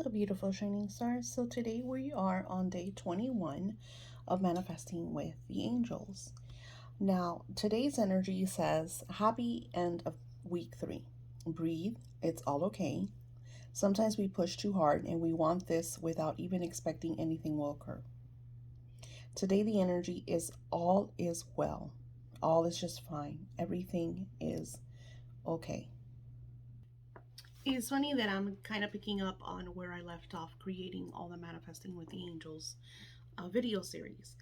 Hello, beautiful shining stars. So, today we are on day 21 of manifesting with the angels. Now, today's energy says happy end of week 3. Breathe, it's all okay. Sometimes we push too hard and we want this without even expecting anything will occur. Today, the energy is all is well, all is just fine, everything is okay. It's funny that I'm kind of picking up on where I left off creating all the Manifesting with the Angels video series.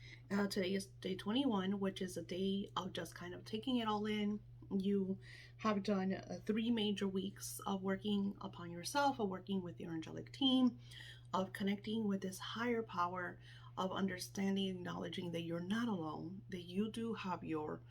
Today is day 21, which is a day of just kind of taking it all in. You have done 3 major weeks of working upon yourself, of working with your angelic team, of connecting with this higher power, of understanding, acknowledging that you're not alone, that you do have your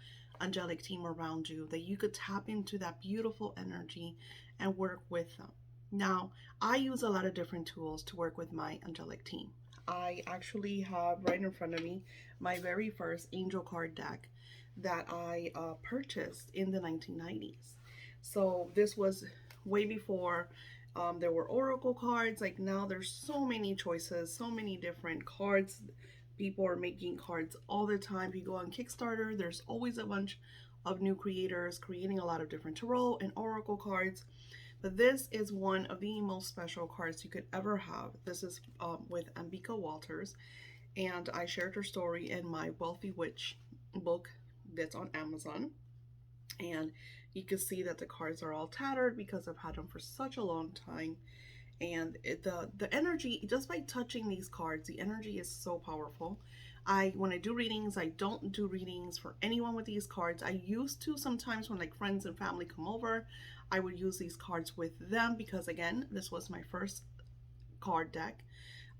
angelic team around you, that you could tap into that beautiful energy and work with them. Now, I use a lot of different tools to work with my angelic team. I actually have right in front of me my very first angel card deck that I purchased in the 1990s. So this was way before there were oracle cards. Like now, there's so many choices, so many different cards. People are making cards all the time. If you go on Kickstarter, there's always a bunch of new creators creating a lot of different tarot and oracle cards. But this is one of the most special cards you could ever have. This is with Ambika Walters, and I shared her story in my Wealthy Witch book that's on Amazon. And you can see that the cards are all tattered because I've had them for such a long time. And the energy, just by touching these cards, the energy is so powerful. When I do readings, I don't do readings for anyone with these cards. I used to sometimes when like friends and family come over, I would use these cards with them because again, this was my first card deck.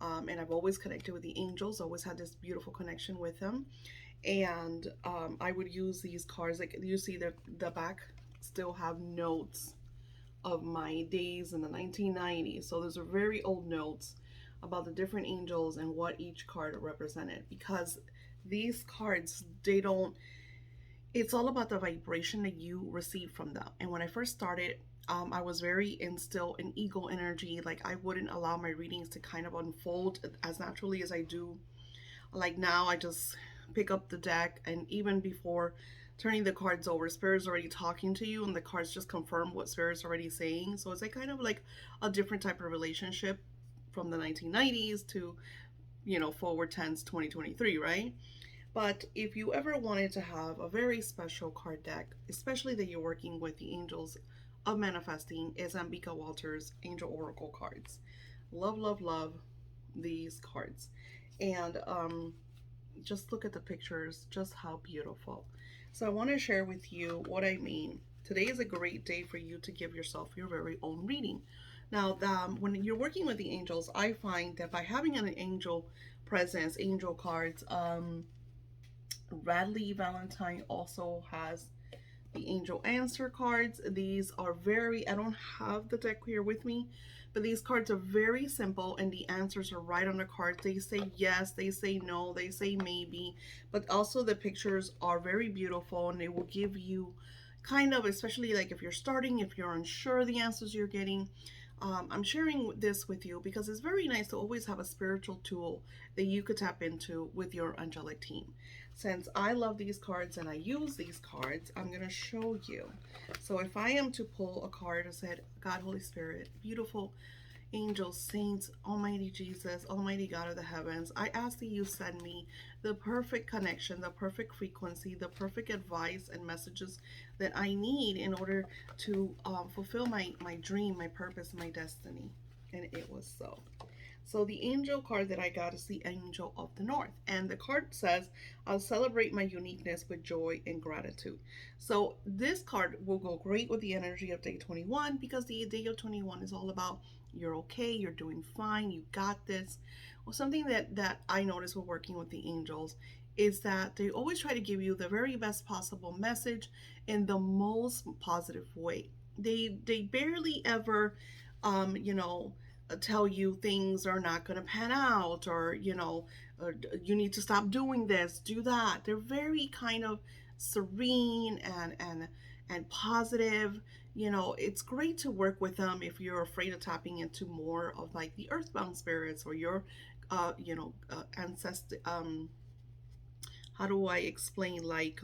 And I've always connected with the angels, always had this beautiful connection with them. And I would use these cards, like you see the back still have notes of my days in the 1990s. So those are very old notes about the different angels and what each card represented, because these cards, they don't, it's all about the vibration that you receive from them. And when I first started, I was very still in ego energy. Like I wouldn't allow my readings to kind of unfold as naturally as I do. Like now, I just pick up the deck, and even before turning the cards over, Spirit's already talking to you, and the cards just confirm what Spirit's already saying. So it's like kind of like a different type of relationship from the 1990s to, forward tense 2023, right? But if you ever wanted to have a very special card deck, especially that you're working with the angels of manifesting, is Ambika Walters Angel Oracle cards. Love, love, love these cards. And just look at the pictures, just how beautiful. So I want to share with you what I mean. Today is a great day for you to give yourself your very own reading. Now, when you're working with the angels, I find that by having an angel presence, angel cards, Radley Valentine also has the angel answer cards. These are I don't have the deck here with me, but these cards are very simple and the answers are right on the cards. They say yes, they say no, they say maybe, but also the pictures are very beautiful and they will give you kind of, especially like if you're starting, if you're unsure the answers you're getting. I'm sharing this with you because it's very nice to always have a spiritual tool that you could tap into with your angelic team. Since I love these cards and I use these cards, I'm going to show you. So if I am to pull a card that said, God, Holy Spirit, beautiful angels, saints, Almighty Jesus, Almighty God of the heavens, I ask that you send me the perfect connection, the perfect frequency, the perfect advice and messages that I need in order to fulfill my dream, my purpose, my destiny. And it was so. So the angel card that I got is the Angel of the North. And the card says, I'll celebrate my uniqueness with joy and gratitude. So this card will go great with the energy of day 21 because the day of 21 is all about you're okay, you're doing fine, you got this. Well, something that I notice when working with the angels is that they always try to give you the very best possible message in the most positive way. They barely ever tell you things are not going to pan out, or you need to stop doing this, do that. They're very kind of serene and positive. it's great to work with them if you're afraid of tapping into more of like the earthbound spirits or your ancestor, how do I explain, like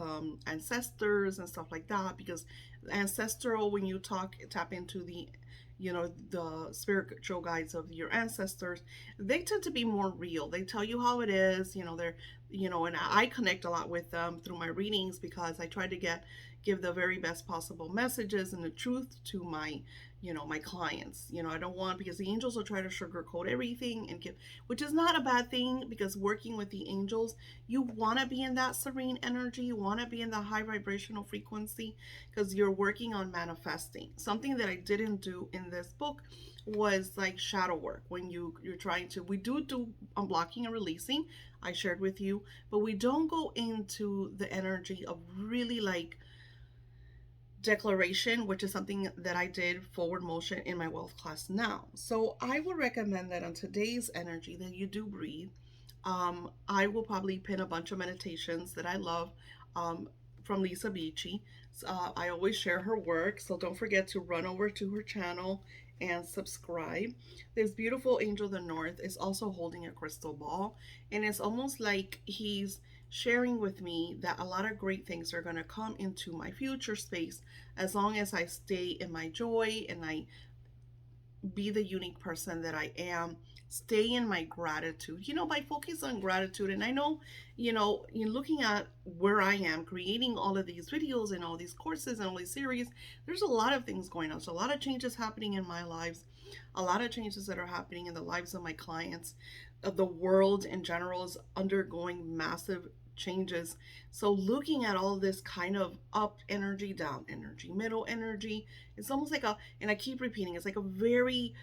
ancestors and stuff like that, because ancestral, when you tap into the spiritual guides of your ancestors, they tend to be more real. They tell you how it is. They're, and I connect a lot with them through my readings because I try to give the very best possible messages and the truth to my clients. I don't want, because the angels will try to sugarcoat everything and give, which is not a bad thing, because working with the angels, you want to be in that serene energy, you want to be in the high vibrational frequency, because you're working on manifesting. Something that I didn't do in this book was like shadow work. When you're trying to, we do unblocking and releasing, I shared with you, but we don't go into the energy of really like declaration, which is something that I did forward motion in my wealth class now. So I would recommend that on today's energy that you do breathe. I will probably pin a bunch of meditations that I love, from Lisa Beachy. I always share her work, so don't forget to run over to her channel and subscribe. This beautiful angel of the north is also holding a crystal ball, and it's almost like he's sharing with me that a lot of great things are going to come into my future space as long as I stay in my joy and I be the unique person that I am, stay in my gratitude, by focus on gratitude. And I know, in looking at where I am creating all of these videos and all these courses and all these series, there's a lot of things going on. So a lot of changes happening in my lives, a lot of changes that are happening in the lives of my clients. The world in general is undergoing massive changes. So looking at all this kind of up energy, down energy, middle energy, it's almost like and I keep repeating, it's like a very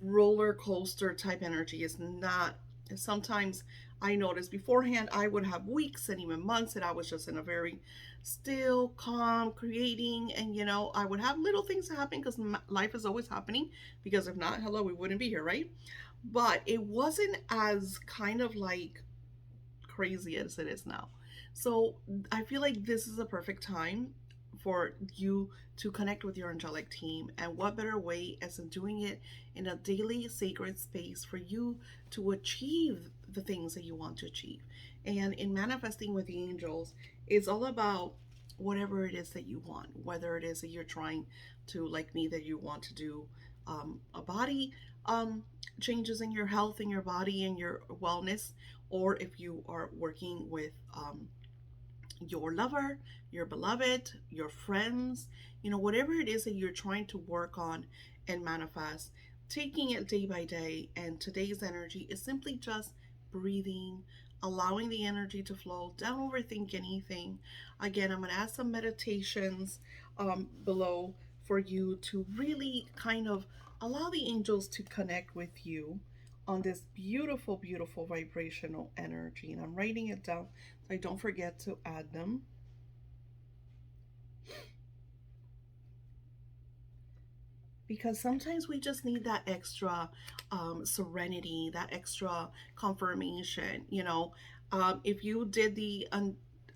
roller coaster type energy. It's not, sometimes I noticed beforehand, I would have weeks and even months that I was just in a very still, calm, creating, and I would have little things happen because life is always happening. Because if not, hello, we wouldn't be here, right? But it wasn't as kind of like crazy as it is now. So I feel like this is a perfect time for you to connect with your angelic team. And what better way as in doing it in a daily sacred space for you to achieve the things that you want to achieve. And in manifesting with the angels, it's all about whatever it is that you want, whether it is that you're trying to, like me, that you want to do a body changes in your health, in your body, and your wellness, or if you are working with your lover, your beloved, your friends, whatever it is that you're trying to work on and manifest, taking it day by day. And today's energy is simply just breathing, allowing the energy to flow. Don't overthink anything. Again, I'm going to add some meditations below for you to really kind of allow the angels to connect with you on this beautiful, beautiful vibrational energy. And I'm writing it down so I don't forget to add them. Because sometimes we just need that extra serenity, that extra confirmation. If you did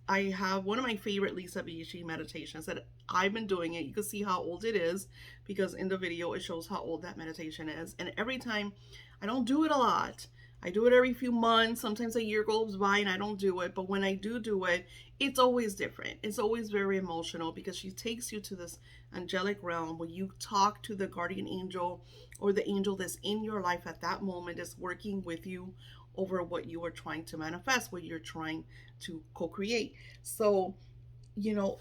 I have one of my favorite Lisa Beachy meditations that I've been doing it. You can see how old it is because in the video it shows how old that meditation is. And every time, I don't do it a lot. I do it every few months. Sometimes a year goes by and I don't do it. But when I do it, it's always different. It's always very emotional because she takes you to this angelic realm where you talk to the guardian angel or the angel that's in your life at that moment, is working with you over what you are trying to manifest, what you're trying to co-create. So,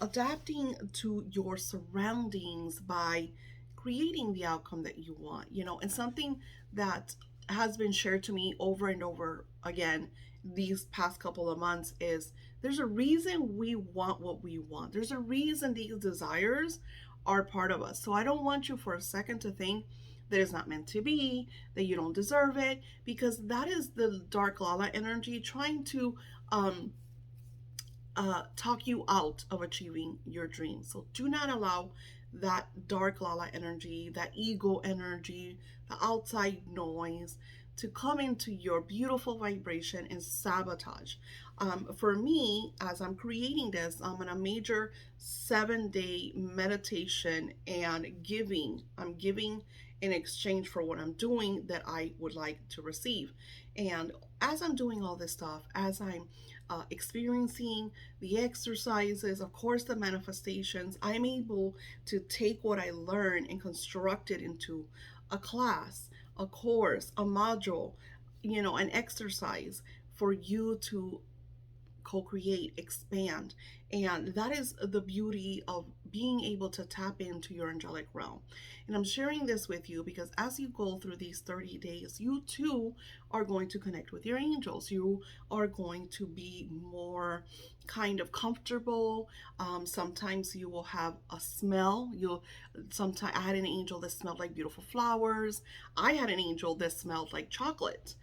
adapting to your surroundings by creating the outcome that you want, and something that has been shared to me over and over again these past couple of months is there's a reason we want what we want. There's a reason these desires are part of us. So I don't want you for a second to think that it's not meant to be, that you don't deserve it, because that is the dark Lala energy trying to talk you out of achieving your dreams. So do not allow that dark Lala energy, that ego energy, the outside noise to come into your beautiful vibration and sabotage. For me, as I'm creating this, I'm in a major 7-day meditation and giving. I'm giving in exchange for what I'm doing that I would like to receive. And as I'm doing all this stuff, as I'm experiencing the exercises, of course, the manifestations, I'm able to take what I learn and construct it into a class, a course, a module, an exercise for you to co-create, expand. And that is the beauty of being able to tap into your angelic realm. And I'm sharing this with you because as you go through these 30 days, you too are going to connect with your angels. You are going to be more kind of comfortable. Sometimes you will have a smell. You'll sometimes I had an angel that smelled like beautiful flowers. I had an angel that smelled like chocolate.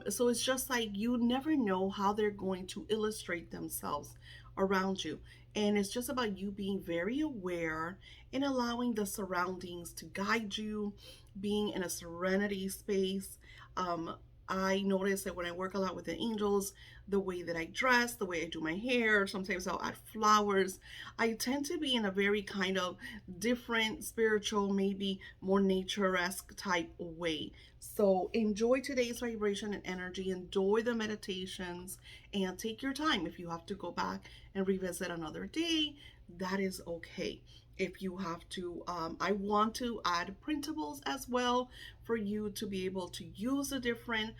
So it's just like you never know how they're going to illustrate themselves around you. And it's just about you being very aware and allowing the surroundings to guide you, being in a serenity space. Um, I notice that when I work a lot with the angels, the way that I dress, the way I do my hair, sometimes I'll add flowers. I tend to be in a very kind of different, spiritual, maybe more nature-esque type way. So enjoy today's vibration and energy, enjoy the meditations, and take your time. If you have to go back and revisit another day, that is okay. If you have to, I want to add printables as well for you to be able to use the different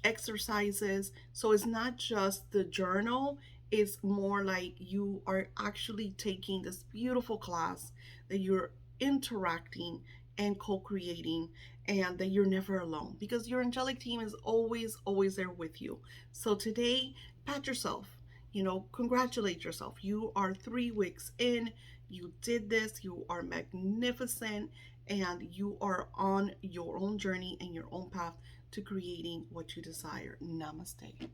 exercises. So it's not just the journal, it's more like you are actually taking this beautiful class that you're interacting and co creating, and that you're never alone because your angelic team is always, always there with you. So today, pat yourself, congratulate yourself. You are 3 weeks in, you did this, you are magnificent, and you are on your own journey and your own path to creating what you desire. Namaste.